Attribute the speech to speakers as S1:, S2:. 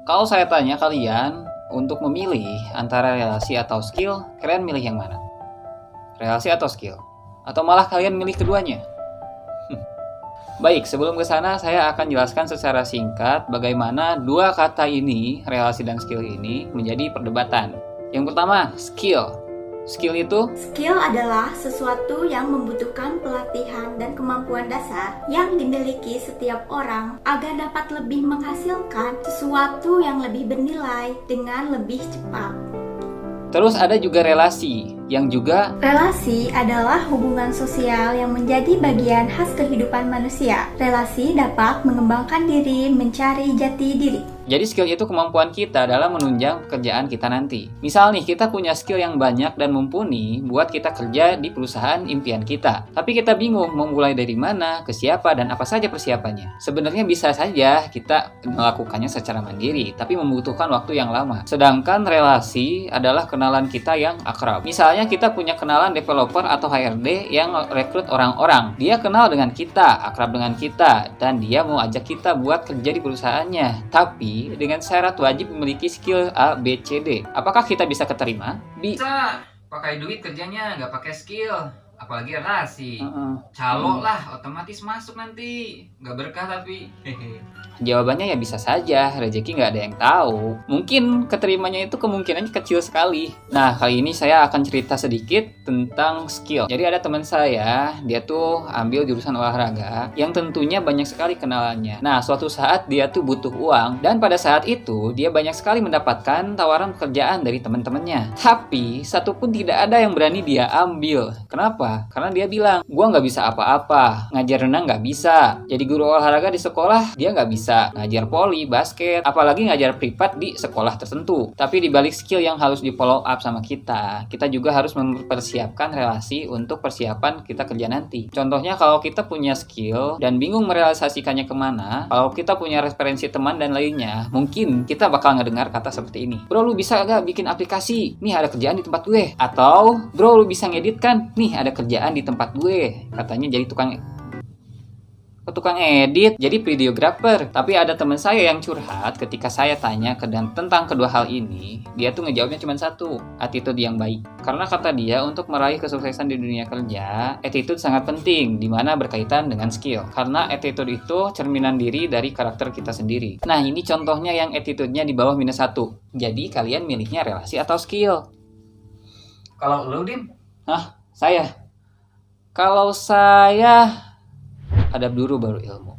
S1: Kalau saya tanya kalian untuk memilih antara relasi atau skill, kalian milih yang mana? Relasi atau skill? Atau malah kalian milih keduanya? Baik, sebelum ke sana saya akan jelaskan secara singkat bagaimana dua kata ini, relasi dan skill ini, menjadi perdebatan. Yang pertama, skill. Skill itu
S2: Skill adalah sesuatu yang membutuhkan pelatihan dan kemampuan dasar yang dimiliki setiap orang agar dapat lebih menghasilkan sesuatu yang lebih bernilai dengan lebih cepat.
S1: terus ada juga relasi, yang juga
S2: Relasi adalah hubungan sosial yang menjadi bagian khas kehidupan manusia. Relasi dapat mengembangkan diri, mencari jati diri.
S1: jadi skill itu kemampuan kita dalam menunjang pekerjaan kita nanti. Misal nih, kita punya skill yang banyak dan mumpuni buat kita kerja di perusahaan impian kita. Tapi kita bingung mau mulai dari mana, ke siapa, dan apa saja persiapannya. Sebenarnya bisa saja kita melakukannya secara mandiri, tapi membutuhkan waktu yang lama. Sedangkan relasi adalah kenalan kita yang akrab. Misalnya kita punya kenalan developer atau HRD yang rekrut orang-orang. Dia kenal dengan kita, akrab dengan kita, dan dia mau ajak kita buat kerja di perusahaannya. Tapi dengan syarat wajib memiliki skill A, B, C, D. Apakah kita bisa keterima?
S3: Bisa pakai duit kerjanya, nggak pakai skill, apalagi relasi.
S1: Heeh.
S3: Calo lah, otomatis masuk nanti, nggak berkah tapi.
S1: Jawabannya ya bisa saja, rezeki nggak ada yang tahu. Mungkin keterimanya itu kemungkinannya kecil sekali. Nah, kali ini saya akan cerita sedikit tentang skill. Jadi ada teman saya, dia tuh ambil jurusan olahraga yang tentunya banyak sekali kenalannya. Nah, suatu saat dia tuh butuh uang dan pada saat itu dia banyak sekali mendapatkan tawaran pekerjaan dari teman-temannya. Tapi satu pun tidak ada yang berani dia ambil. Kenapa? Karena dia bilang, gua nggak bisa apa-apa, ngajar renang nggak bisa, jadi guru olahraga di sekolah dia nggak bisa, ngajar voli, basket, apalagi ngajar privat di sekolah tertentu. Tapi dibalik skill yang harus di follow up sama kita juga harus mempersiapkan relasi untuk persiapan kita kerja nanti. Contohnya kalau kita punya skill dan bingung merealisasikannya kemana, kalau kita punya referensi teman dan lainnya, mungkin kita bakal ngedengar kata seperti ini. Bro, lu bisa gak bikin aplikasi? Nih ada kerjaan di tempat gue. Atau, bro, lu bisa ngedit kan? Nih ada kerjaan di tempat gue. Katanya jadi tukang edit, jadi videographer. Tapi ada teman saya yang curhat ketika saya tanya tentang kedua hal ini, dia tuh ngejawabnya cuma satu, attitude yang baik. Karena kata dia untuk meraih kesuksesan di dunia kerja, attitude sangat penting, dimana berkaitan dengan skill. Karena attitude itu cerminan diri dari karakter kita sendiri. Nah, ini contohnya yang attitude-nya di bawah -1. Jadi kalian milihnya relasi atau skill?
S3: Kalau lu Dim,
S1: Hah, saya? Kalau saya adab dulu baru ilmu.